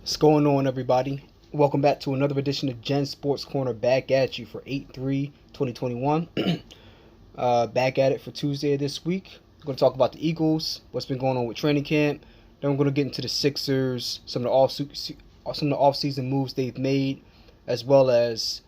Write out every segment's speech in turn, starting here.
What's going on, everybody? Welcome back to another edition of Gen Sports Corner. Back at you for 8/3/2021. Back at it for Tuesday of this week. We're going to talk about the Eagles, what's been going on with training camp. Then we're going to get into the Sixers, some of the off-season moves they've made, as well as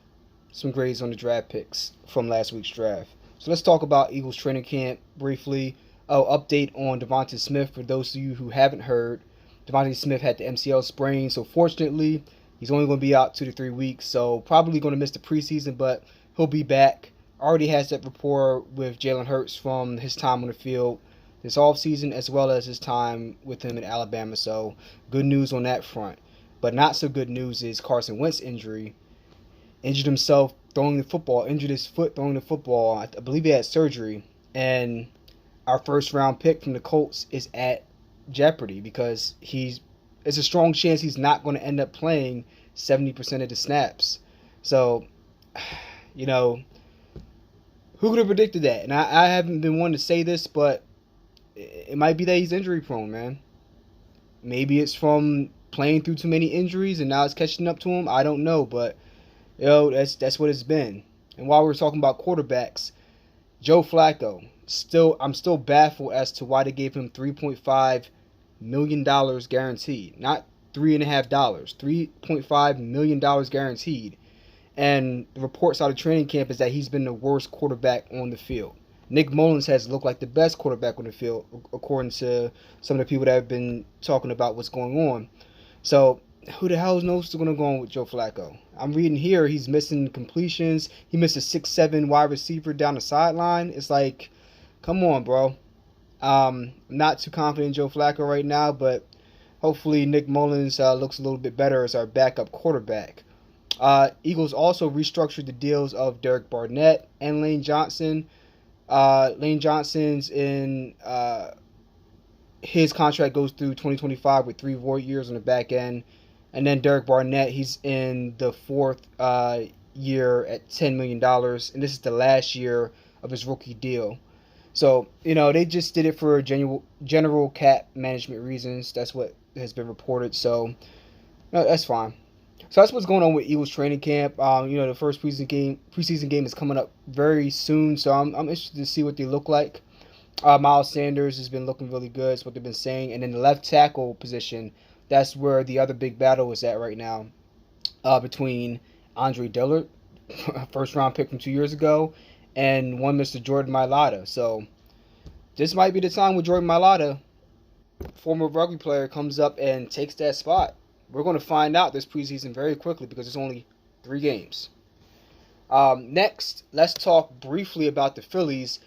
some grades on the draft picks from last week's draft. So let's talk about Eagles training camp briefly. Update on Devonta Smith for those of you who haven't heard. Devonta Smith had the MCL sprain, so fortunately, he's only going to be out 2 to 3 weeks. So probably going to miss the preseason, but he'll be back. Already has that rapport with Jalen Hurts from his time on the field this offseason, as well as his time with him in Alabama. So good news on that front. But not so good news is Carson Wentz injury. Injured himself throwing the football, injured his foot throwing the football. I believe he had surgery. And our first round pick from the Colts is at jeopardy because it's a strong chance he's not going to end up playing 70% of the snaps. So, who could have predicted that? And I haven't been one to say this, but it might be that he's injury prone, man. Maybe it's from playing through too many injuries and now it's catching up to him. I don't know, but that's what it's been. And while we're talking about quarterbacks, Joe Flacco, I'm still baffled as to why they gave him $3.5 million guaranteed, not $3.5, $3.5 million guaranteed. And the reports out of training camp is that he's been the worst quarterback on the field. Nick Mullins has looked like the best quarterback on the field, according to some of the people that have been talking about what's going on. So who the hell knows what's going to go on with Joe Flacco? I'm reading here he's missing completions. He missed a 6'7" wide receiver down the sideline. It's like, come on, bro. I'm not too confident in Joe Flacco right now, but hopefully Nick Mullins looks a little bit better as our backup quarterback. Eagles also restructured the deals of Derek Barnett and Lane Johnson. Lane Johnson's in his contract goes through 2025 with 3 more years on the back end. And then Derek Barnett, he's in the 4th year at $10 million. And this is the last year of his rookie deal. So, they just did it for general cap management reasons. That's what has been reported. So, that's fine. So that's what's going on with Eagles training camp. The first preseason game is coming up very soon. So I'm interested to see what they look like. Miles Sanders has been looking really good. That's what they've been saying. And then the left tackle position, that's where the other big battle is at right now. Between Andre Drummond, first round pick from 2 years ago, and one Mr. Jordan Mailata. So this might be the time when Jordan Mailata, former rugby player, comes up and takes that spot. We're going to find out this preseason very quickly because it's only 3 games. Next, let's talk briefly about the Phillies.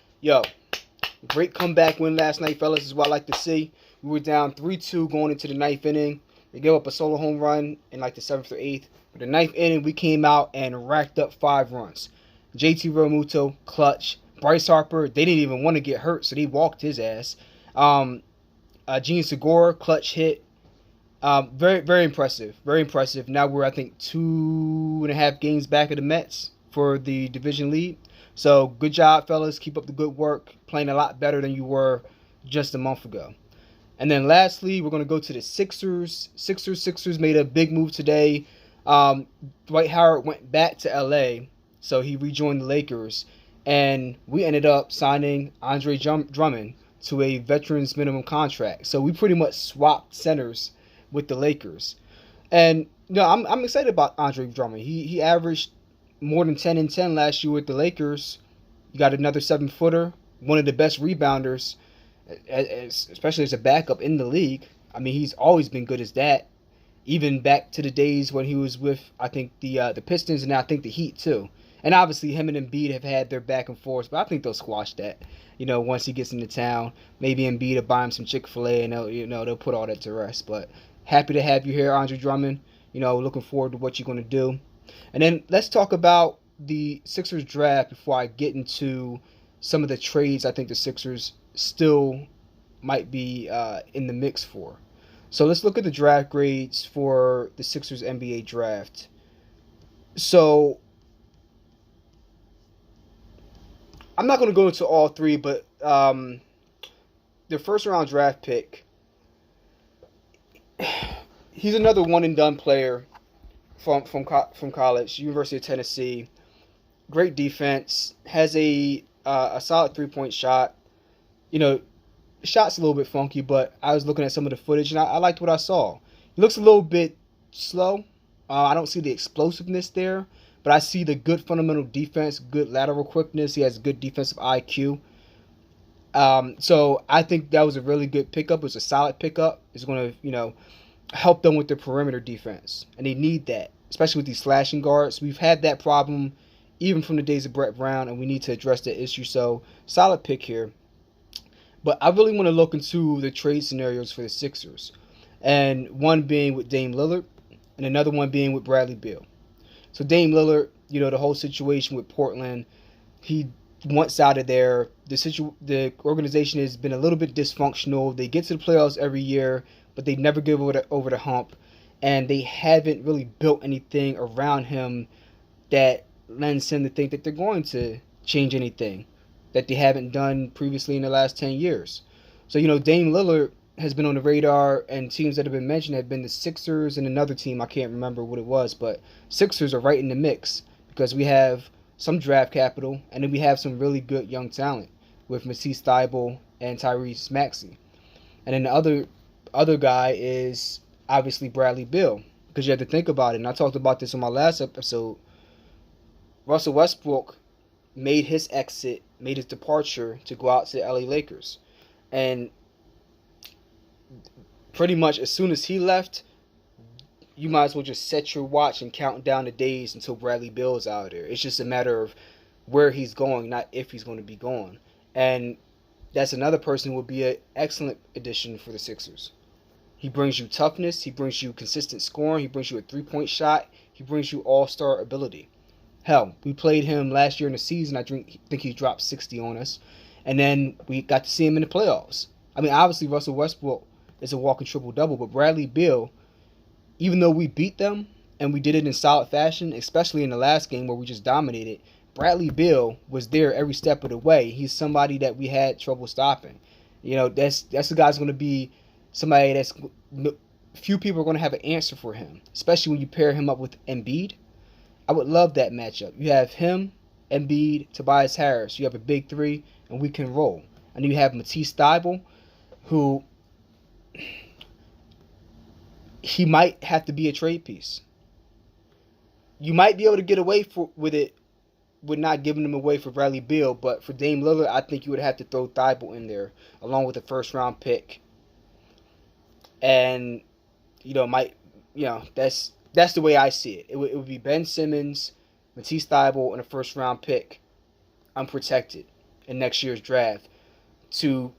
Great comeback win last night, fellas, is what I like to see. We were down 3-2 going into the 9th inning. They gave up a solo home run in like the 7th or 8th. But the 9th inning, we came out and racked up 5 runs. JT Realmuto, clutch. Bryce Harper, they didn't even want to get hurt, so they walked his ass. Gene Segura, clutch hit. Very, very impressive. Very impressive. Now we're, I think, 2.5 games back of the Mets for the division lead. So good job, fellas. Keep up the good work. Playing a lot better than you were just a month ago. And then lastly, we're going to go to the Sixers. Sixers made a big move today. Dwight Howard went back to L.A., so he rejoined the Lakers. And we ended up signing Andre Drummond to a veteran's minimum contract. So we pretty much swapped centers with the Lakers. And I'm excited about Andre Drummond. He averaged more than 10 and 10 last year with the Lakers. You got another 7-footer, one of the best rebounders, especially as a backup in the league. I mean, he's always been good as that, even back to the days when he was with, I think, the Pistons, and I think the Heat too. And obviously, him and Embiid have had their back and forth, but I think they'll squash that. Once he gets into town, maybe Embiid will buy him some Chick-fil-A, and they'll put all that to rest. But happy to have you here, Andre Drummond. Looking forward to what you're going to do. And then let's talk about the Sixers draft before I get into some of the trades I think the Sixers still might be in the mix for. So let's look at the draft grades for the Sixers NBA draft. So I'm not going to go into all 3, but their first round draft pick, he's another one and done player from college, University of Tennessee. Great defense, has a solid 3-point shot. You know, shot's a little bit funky, but I was looking at some of the footage and I liked what I saw. He looks a little bit slow. I don't see the explosiveness there, but I see the good fundamental defense, good lateral quickness. He has good defensive IQ. So I think that was a really good pickup. It was a solid pickup. It's going to, help them with their perimeter defense, and they need that, especially with these slashing guards. We've had that problem even from the days of Brett Brown, and we need to address that issue. So solid pick here. But I really want to look into the trade scenarios for the Sixers, and one being with Dame Lillard, and another one being with Bradley Beal. So Dame Lillard, the whole situation with Portland, he wants out of there. The organization has been a little bit dysfunctional. They get to the playoffs every year, but they never get over the hump, and they haven't really built anything around him that lends him to think that they're going to change anything that they haven't done previously in the last 10 years. So, Dame Lillard has been on the radar, and teams that have been mentioned have been the Sixers and another team. I can't remember what it was, but Sixers are right in the mix because we have some draft capital, and then we have some really good young talent with Matisse Thybulle and Tyrese Maxey. And then the other guy is obviously Bradley Beal, because you have to think about it, and I talked about this on my last episode. Russell Westbrook made his departure to go out to the LA Lakers. And pretty much as soon as he left, you might as well just set your watch and count down the days until Bradley Beal is out of there. It's just a matter of where he's going, not if he's going to be gone. And that's another person who will be an excellent addition for the Sixers. He brings you toughness. He brings you consistent scoring. He brings you a 3-point shot. He brings you all-star ability. Hell, we played him last year in the season. I think he dropped 60 on us. And then we got to see him in the playoffs. I mean, obviously, Russell Westbrook is a walking triple-double, but Bradley Beal, even though we beat them, and we did it in solid fashion, especially in the last game where we just dominated, Bradley Beal was there every step of the way. He's somebody that we had trouble stopping. That's the guy's going to be somebody that's few people are going to have an answer for him, especially when you pair him up with Embiid. I would love that matchup. You have him, Embiid, Tobias Harris. You have a big three, and we can roll. And you have Matisse Thybulle, who he might have to be a trade piece. You might be able to get away with it with not giving him away for Bradley Beal, but for Dame Lillard, I think you would have to throw Thybulle in there along with a first-round pick. And that's the way I see it. It would be Ben Simmons, Matisse Thybulle, and a first-round pick, unprotected, in next year's draft to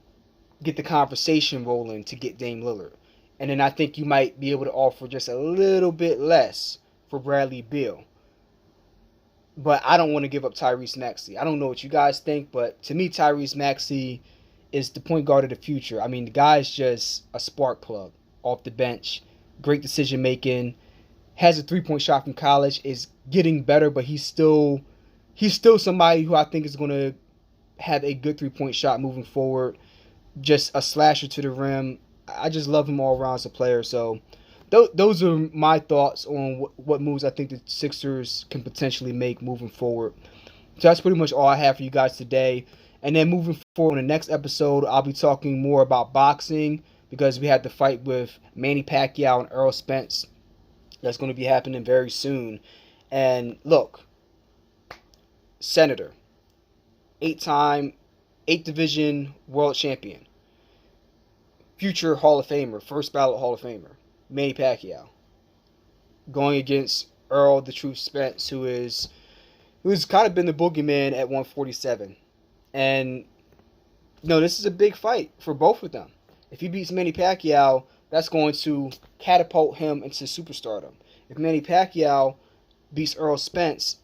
get the conversation rolling to get Dame Lillard. And then I think you might be able to offer just a little bit less for Bradley Beal. But I don't want to give up Tyrese Maxey. I don't know what you guys think, but to me, Tyrese Maxey is the point guard of the future. I mean, the guy's just a spark plug off the bench. Great decision making. Has a 3-point shot from college. Is getting better, but he's still somebody who I think is going to have a good 3-point shot moving forward. Just a slasher to the rim. I just love him all around as a player. So those are my thoughts on what moves I think the Sixers can potentially make moving forward. So that's pretty much all I have for you guys today. And then moving forward on the next episode, I'll be talking more about boxing because we had the fight with Manny Pacquiao and Errol Spence. That's going to be happening very soon. And look, Senator, 8 division world champion, future Hall of Famer, first ballot Hall of Famer, Manny Pacquiao, going against Errol the Truth Spence, who's kind of been the boogeyman at 147. And this is a big fight for both of them. If he beats Manny Pacquiao, that's going to catapult him into superstardom. If Manny Pacquiao beats Errol Spence,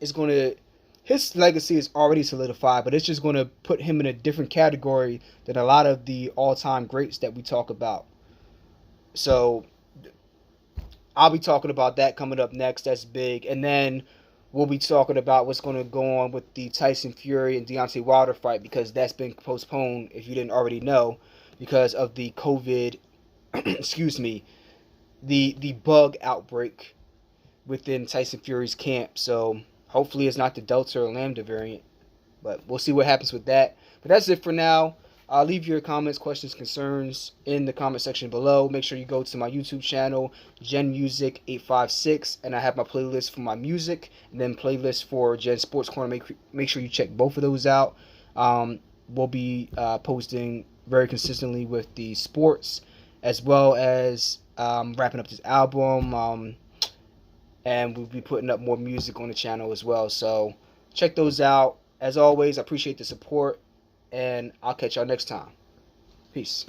his legacy is already solidified, but it's just going to put him in a different category than a lot of the all-time greats that we talk about. So I'll be talking about that coming up next. That's big. And then we'll be talking about what's going to go on with the Tyson Fury and Deontay Wilder fight, because that's been postponed, if you didn't already know, because of the COVID the bug outbreak within Tyson Fury's camp. So hopefully it's not the Delta or Lambda variant, but we'll see what happens with that. But that's it for now. Leave your comments, questions, concerns in the comment section below. Make sure you go to my YouTube channel, Gen Music 856, and I have my playlist for my music and then playlist for Gen Sports Corner. Make sure you check both of those out. We'll be posting very consistently with the sports, as well as wrapping up this album. And we'll be putting up more music on the channel as well. So check those out. As always, I appreciate the support, and I'll catch y'all next time. Peace.